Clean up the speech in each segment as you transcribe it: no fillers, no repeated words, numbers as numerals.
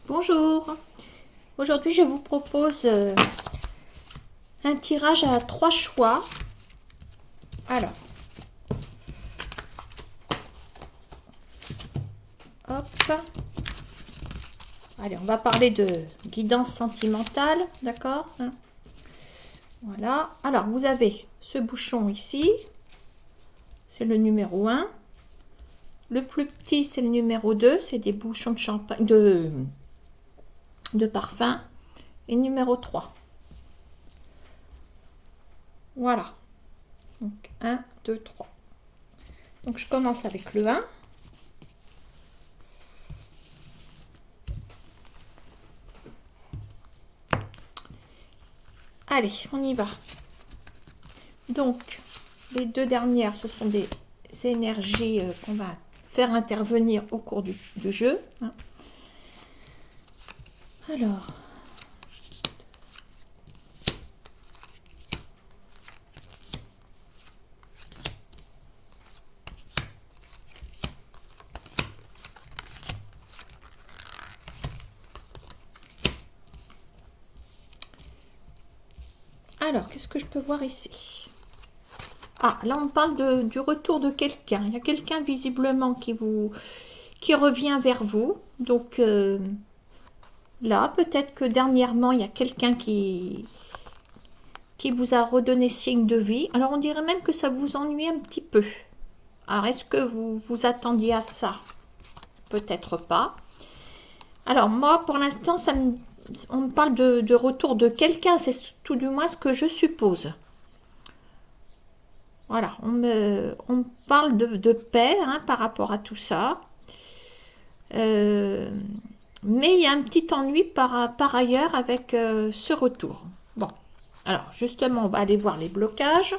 Bonjour, aujourd'hui je vous propose un tirage à 3 choix. Alors, hop, allez, on va parler de guidance sentimentale, d'accord, hein. Voilà, alors vous avez ce bouchon ici, c'est le numéro 1. Le plus petit, c'est le numéro 2, c'est des bouchons de champagne, de parfum. Et numéro 3. Voilà. Donc 1, 2, 3. Donc je commence avec le 1. Allez, on y va. Donc, les deux dernières, ce sont des énergies qu'on va faire intervenir au cours du jeu, hein. Alors, qu'est-ce que je peux voir ici? Ah, là on parle du retour de quelqu'un. Il y a quelqu'un visiblement qui revient vers vous. Donc là, peut-être que dernièrement, il y a quelqu'un qui vous a redonné signe de vie. Alors on dirait même que ça vous ennuie un petit peu. Alors est-ce que vous vous attendiez à ça? Peut-être pas. Alors moi, pour l'instant, on me parle de retour de quelqu'un. C'est tout du moins ce que je suppose. Voilà, on me parle de paix, hein, par rapport à tout ça. Euh, mais il y a un petit ennui par ailleurs avec ce retour. Bon, alors justement, on va aller voir les blocages.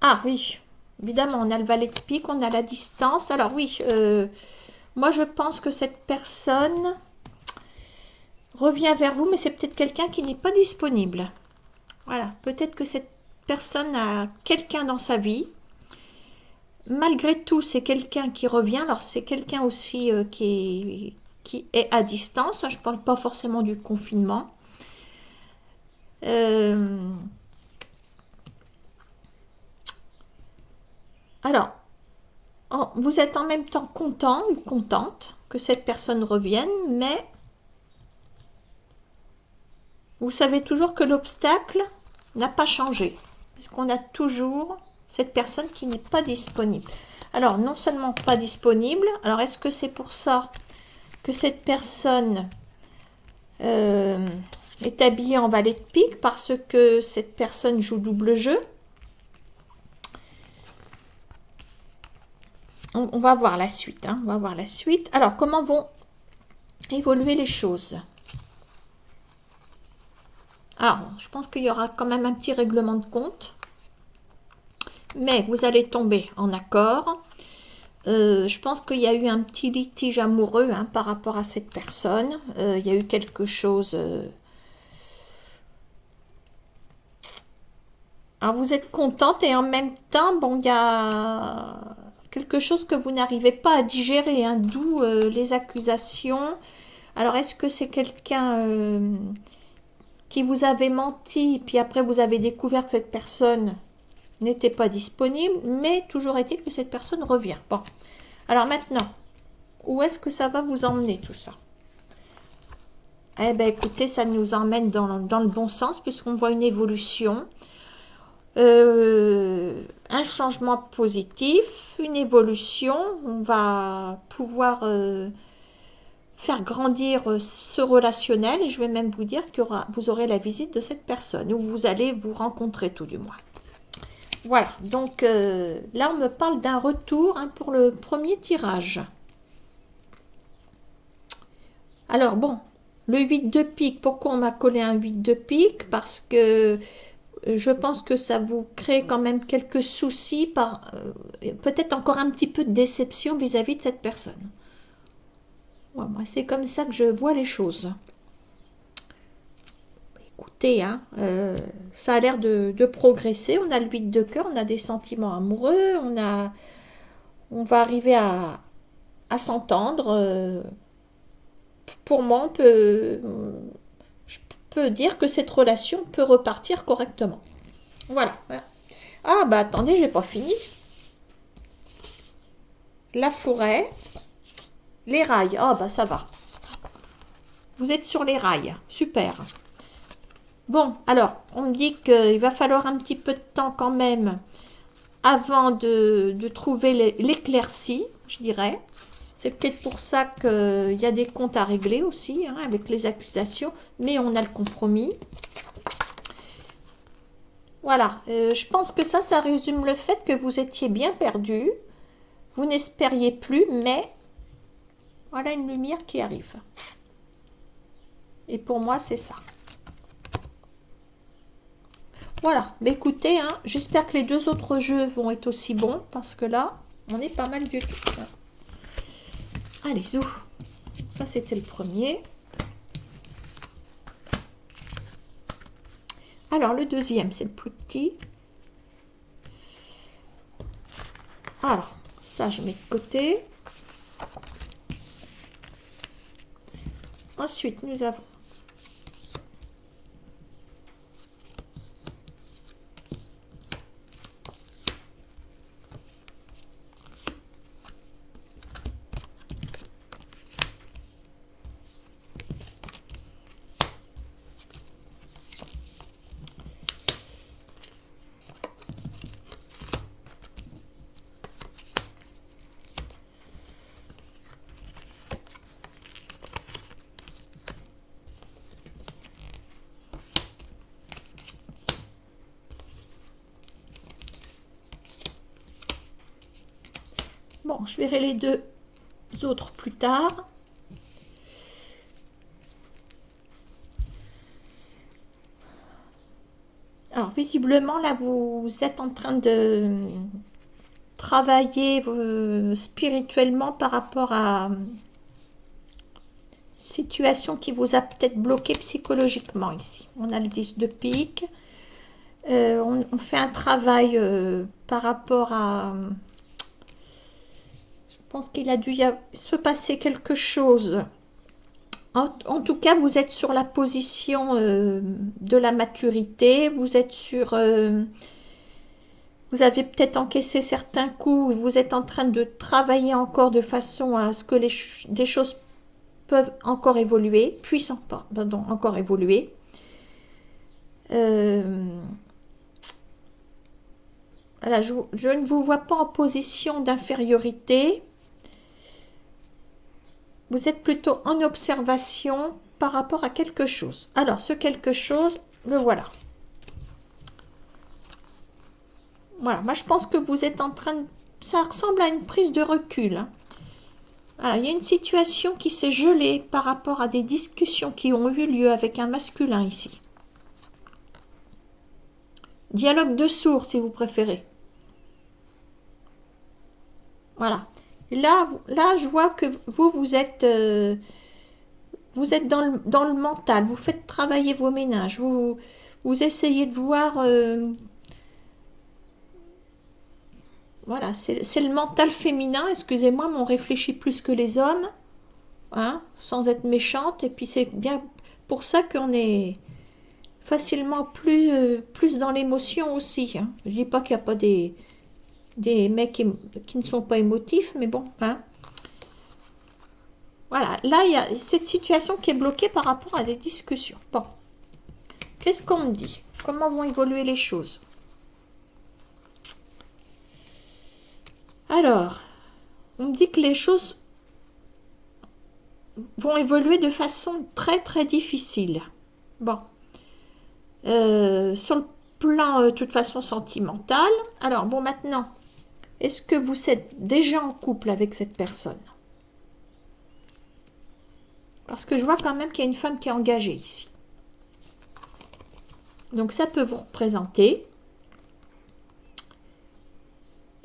Ah oui, évidemment, on a le valet de pique, on a la distance. Alors oui, moi je pense que cette personne revient vers vous, mais c'est peut-être quelqu'un qui n'est pas disponible. Voilà, peut-être que cette personne a quelqu'un dans sa vie. Malgré tout, c'est quelqu'un qui revient. Alors, c'est quelqu'un aussi qui est à distance. Je ne parle pas forcément du confinement. Euh, alors, vous êtes en même temps content ou contente que cette personne revienne, mais vous savez toujours que l'obstacle n'a pas changé, puisqu'on a toujours cette personne qui n'est pas disponible. Alors, non seulement pas disponible, alors est-ce que c'est pour ça que cette personne est habillée en valet de pique, parce que cette personne joue double jeu? On va voir la suite, hein, on va voir la suite. Alors, comment vont évoluer les choses? Alors, je pense qu'il y aura quand même un petit règlement de compte, mais vous allez tomber en accord. Je pense qu'il y a eu un petit litige amoureux, hein, par rapport à cette personne. Il y a eu quelque chose... Alors, vous êtes contente et en même temps, bon, il y a quelque chose que vous n'arrivez pas à digérer, hein, d'où les accusations. Alors, est-ce que c'est quelqu'un qui vous avait menti, puis après vous avez découvert que cette personne n'était pas disponible, mais toujours est-il que cette personne revient. Bon, alors maintenant, où est-ce que ça va vous emmener tout ça? Eh bien écoutez, ça nous emmène dans le bon sens, puisqu'on voit une évolution, un changement positif, une évolution. On va pouvoir faire grandir ce relationnel, et je vais même vous dire que vous aurez la visite de cette personne, ou vous allez vous rencontrer tout du moins. Voilà, donc là on me parle d'un retour, hein, pour le premier tirage. Alors bon, le 8 de pique, pourquoi on m'a collé un 8 de pique? Parce que je pense que ça vous crée quand même quelques soucis, peut-être encore un petit peu de déception vis-à-vis de cette personne. Ouais, moi, c'est comme ça que je vois les choses. Écoutez, hein, ça a l'air de progresser. On a le 8 de cœur, on a des sentiments amoureux, on va arriver à s'entendre. Pour moi, je peux dire que cette relation peut repartir correctement. Voilà. Voilà. Ah, bah attendez, j'ai pas fini. La forêt, les rails. Ah, bah ça va. Vous êtes sur les rails. Super. Bon, alors, on me dit qu'il va falloir un petit peu de temps quand même avant de trouver l'éclaircie, je dirais. C'est peut-être pour ça qu'il y a des comptes à régler aussi, hein, avec les accusations, mais on a le compromis. Voilà, je pense que ça résume le fait que vous étiez bien perdu, vous n'espériez plus, mais voilà une lumière qui arrive. Et pour moi, c'est ça. Voilà, mais écoutez, hein, j'espère que les deux autres jeux vont être aussi bons, parce que là, on est pas mal du tout. Allez, zou. Ça, c'était le premier. Alors, le deuxième, c'est le plus petit. Alors, ça, je mets de côté. Ensuite, nous avons bon, je verrai les deux autres plus tard. Alors, visiblement, là, vous êtes en train de travailler spirituellement par rapport à une situation qui vous a peut-être bloqué psychologiquement ici. On a le 10 de pique. On fait un travail par rapport à... Je pense qu'il a dû se passer quelque chose. En tout cas, vous êtes sur la position de la maturité. Vous êtes sur... vous avez peut-être encaissé certains coups. Vous êtes en train de travailler encore de façon à ce que des choses peuvent encore évoluer. Puissent pardon, encore évoluer. Voilà, je ne vous vois pas en position d'infériorité. Vous êtes plutôt en observation par rapport à quelque chose. Alors, ce quelque chose, le voilà. Voilà, moi je pense que vous êtes en train de... Ça ressemble à une prise de recul. Hein. Voilà, il y a une situation qui s'est gelée par rapport à des discussions qui ont eu lieu avec un masculin ici. Dialogue de sourds, si vous préférez. Voilà. Là, je vois que vous êtes dans le mental. Vous faites travailler vos ménages. Vous essayez de voir... voilà, c'est le mental féminin. Excusez-moi, mais on réfléchit plus que les hommes. Hein, sans être méchante. Et puis, c'est bien pour ça qu'on est facilement plus dans l'émotion aussi. Hein. Je dis pas qu'il n'y a pas des mecs qui ne sont pas émotifs, mais bon, hein. Voilà, là, il y a cette situation qui est bloquée par rapport à des discussions. Bon, qu'est-ce qu'on me dit? Comment vont évoluer les choses? Alors, on me dit que les choses vont évoluer de façon très très difficile. Bon, sur le plan, de toute façon, sentimental. Alors, bon, maintenant, est-ce que vous êtes déjà en couple avec cette personne? Parce que je vois quand même qu'il y a une femme qui est engagée ici. Donc ça peut vous représenter.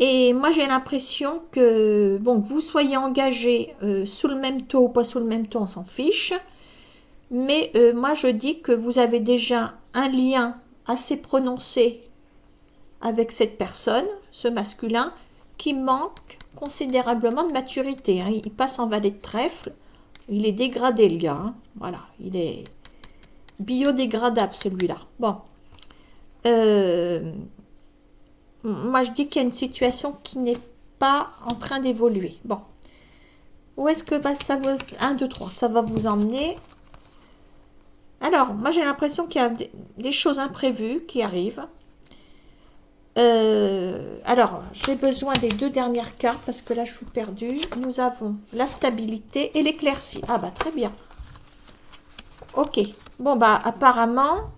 Et moi, j'ai l'impression que, bon, que vous soyez engagé sous le même taux ou pas sous le même taux, on s'en fiche. Mais moi, je dis que vous avez déjà un lien assez prononcé avec cette personne, ce masculin, qui manque considérablement de maturité. Hein. Il passe en valet de trèfle. Il est dégradé, le gars. Hein. Voilà, il est biodégradable, celui-là. Bon. Moi, je dis qu'il y a une situation qui n'est pas en train d'évoluer. Bon. Où est-ce que ça va... 1, 2, 3. Ça va vous emmener. Alors, moi, j'ai l'impression qu'il y a des choses imprévues qui arrivent. Alors, j'ai besoin des 2 dernières cartes parce que là, je suis perdue. Nous avons la stabilité et l'éclaircie. Ah, bah, très bien. Ok. Bon, bah, apparemment,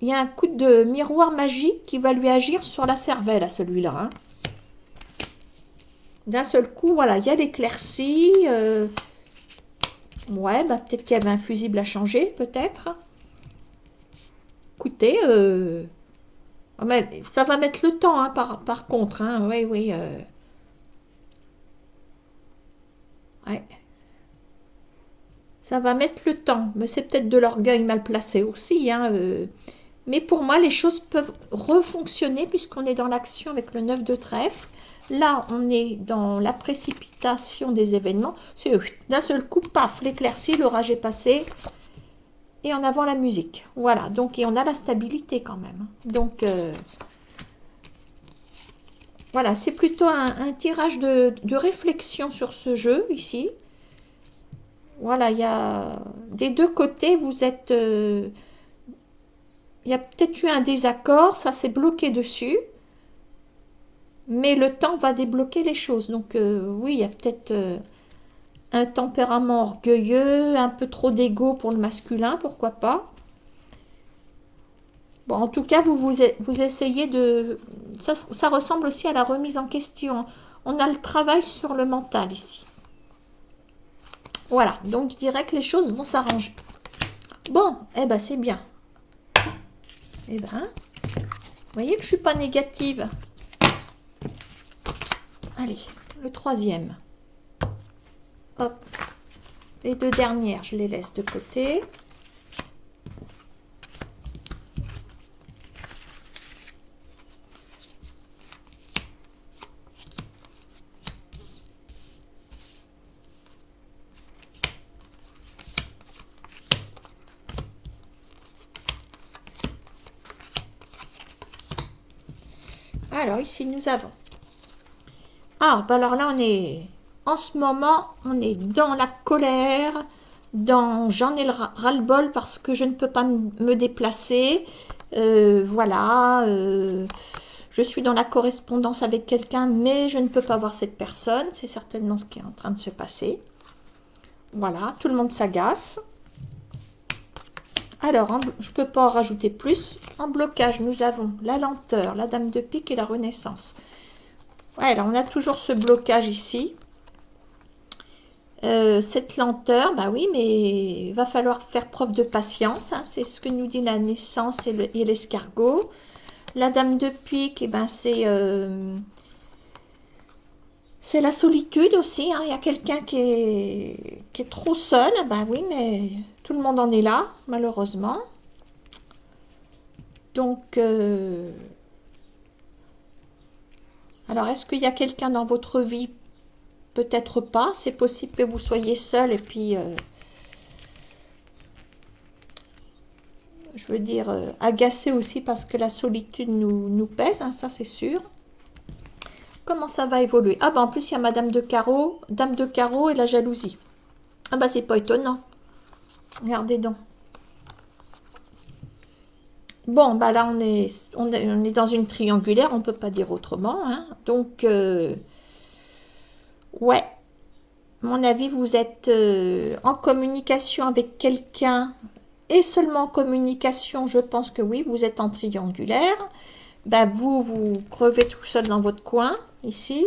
il y a un coup de miroir magique qui va lui agir sur la cervelle à celui-là. Hein. D'un seul coup, voilà, il y a l'éclaircie. Ouais, bah, peut-être qu'il y avait un fusible à changer, peut-être. Écoutez, ça va mettre le temps, hein, par contre. Hein. Oui, oui. Ouais. Ça va mettre le temps. Mais c'est peut-être de l'orgueil mal placé aussi. Hein, Mais pour moi, les choses peuvent refonctionner puisqu'on est dans l'action avec le 9 de trèfle. Là, on est dans la précipitation des événements. C'est d'un seul coup, paf, l'éclaircie, l'orage est passé. Et en avant la musique. Voilà, donc, et on a la stabilité quand même. Donc, voilà, c'est plutôt un tirage de réflexion sur ce jeu, ici. Voilà, il y a des deux côtés, vous êtes... il y a peut-être eu un désaccord, ça s'est bloqué dessus. Mais le temps va débloquer les choses. Donc, oui, il y a peut-être... un tempérament orgueilleux, un peu trop d'ego pour le masculin, pourquoi pas. Bon, en tout cas, vous essayez de... Ça ressemble aussi à la remise en question. On a le travail sur le mental ici. Voilà, donc je dirais que les choses vont s'arranger. Bon, eh ben c'est bien. Eh ben, vous voyez que je suis pas négative. Allez, le 3e. Hop. Les 2 dernières, je les laisse de côté. Alors, ici, nous avons... Ah, bah alors là, on est... En ce moment, on est dans la colère, dans... J'en ai le ras-le-bol parce que je ne peux pas me déplacer. Voilà. Je suis dans la correspondance avec quelqu'un, mais je ne peux pas voir cette personne. C'est certainement ce qui est en train de se passer. Voilà, tout le monde s'agace. Alors, je ne peux pas en rajouter plus. En blocage, nous avons la lenteur, la dame de pique et la renaissance. Voilà, on a toujours ce blocage ici. Cette lenteur, bah oui, mais il va falloir faire preuve de patience. Hein, c'est ce que nous dit la naissance et l'escargot. La dame de pique, eh ben, c'est la solitude aussi. Hein. Il y a quelqu'un qui est trop seul. Bah oui, mais tout le monde en est là, malheureusement. Donc, alors, est-ce qu'il y a quelqu'un dans votre vie? Peut-être pas. C'est possible que vous soyez seul et puis, je veux dire, agacé aussi parce que la solitude nous pèse, hein, ça c'est sûr. Comment ça va évoluer? Ah, bah en plus, il y a Madame de Carreau, Dame de Carreau et la jalousie. Ah, bah c'est pas étonnant. Regardez donc. Bon, bah là, on est dans une triangulaire, on peut pas dire autrement. Hein. Donc, ouais, à mon avis, vous êtes en communication avec quelqu'un et seulement en communication, je pense que oui, vous êtes en triangulaire. Ben, vous crevez tout seul dans votre coin, ici.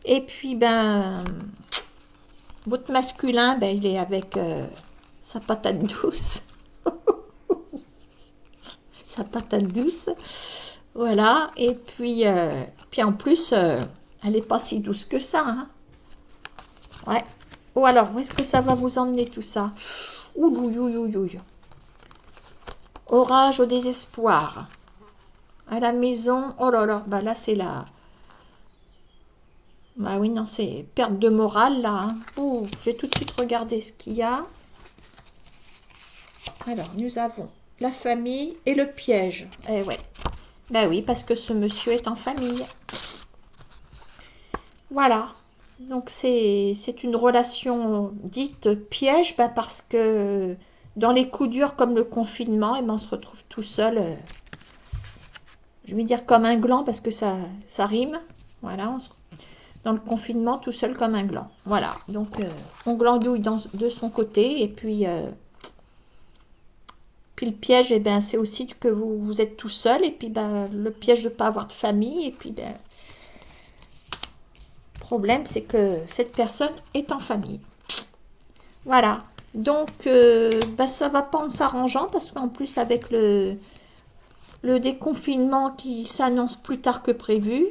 Et puis, ben, votre masculin, ben, il est avec sa patate douce. Sa patate douce. Voilà, et puis en plus, elle n'est pas si douce que ça, hein. Ouais. Ou alors, où est-ce que ça va vous emmener tout ça? Ouh, ouh, ouh, ouh, ouh. Orage au désespoir. À la maison, oh là là, bah là c'est la... Bah oui, non, c'est perte de morale là, hein. Ouh, je vais tout de suite regarder ce qu'il y a. Alors, nous avons la famille et le piège. Eh ouais. Bah oui, parce que ce monsieur est en famille. Voilà. Donc c'est une relation dite piège, bah parce que dans les coups durs comme le confinement, et ben on se retrouve tout seul. Je vais dire comme un gland parce que ça rime. Voilà, dans le confinement, tout seul comme un gland. Voilà, donc on glandouille de son côté, et puis le piège, eh ben, c'est aussi que vous êtes tout seul, et puis ben, le piège de ne pas avoir de famille, et puis ben, le problème, c'est que cette personne est en famille. Voilà, donc ben, ça va pas en s'arrangeant, parce qu'en plus, avec le déconfinement qui s'annonce plus tard que prévu,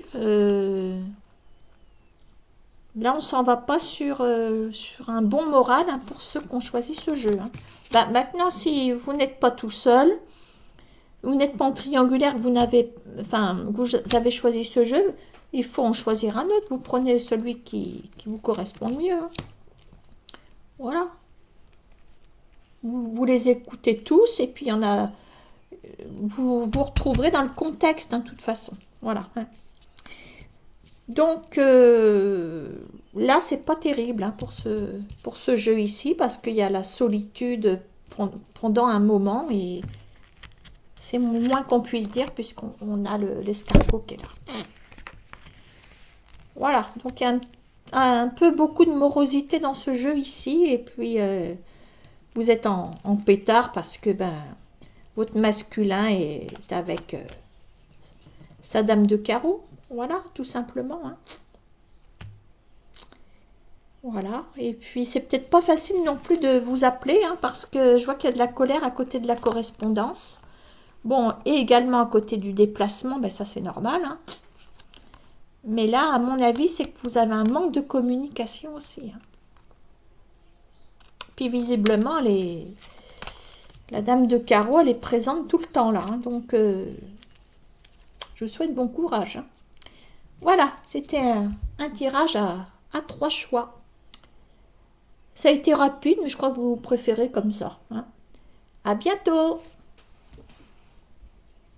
là, on s'en va pas sur un bon moral, hein, pour ceux qui ont choisi ce jeu, hein. Bah, maintenant, si vous n'êtes pas tout seul, vous n'êtes pas en triangulaire, vous avez choisi ce jeu, il faut en choisir un autre. Vous prenez celui qui vous correspond le mieux, hein. Voilà. Vous les écoutez tous, et puis il y en a, vous retrouverez dans le contexte, hein, de toute façon. Voilà, hein. Donc là, c'est pas terrible, hein, pour ce jeu ici, parce qu'il y a la solitude pendant un moment, et c'est le moins qu'on puisse dire, puisqu'on a l'escargot qui est là. Voilà, donc il y a un peu beaucoup de morosité dans ce jeu ici, et puis vous êtes en pétard parce que ben, votre masculin est avec sa dame de carreau. Voilà, tout simplement, hein. Voilà, et puis c'est peut-être pas facile non plus de vous appeler, hein, parce que je vois qu'il y a de la colère à côté de la correspondance. Bon, et également à côté du déplacement, ben ça c'est normal, hein. Mais là, à mon avis, c'est que vous avez un manque de communication aussi, hein. Puis visiblement, la dame de carreau, elle est présente tout le temps là, hein. Donc, je vous souhaite bon courage, hein. Voilà, c'était un tirage à 3 choix. Ça a été rapide, mais je crois que vous préférez comme ça, hein. À bientôt!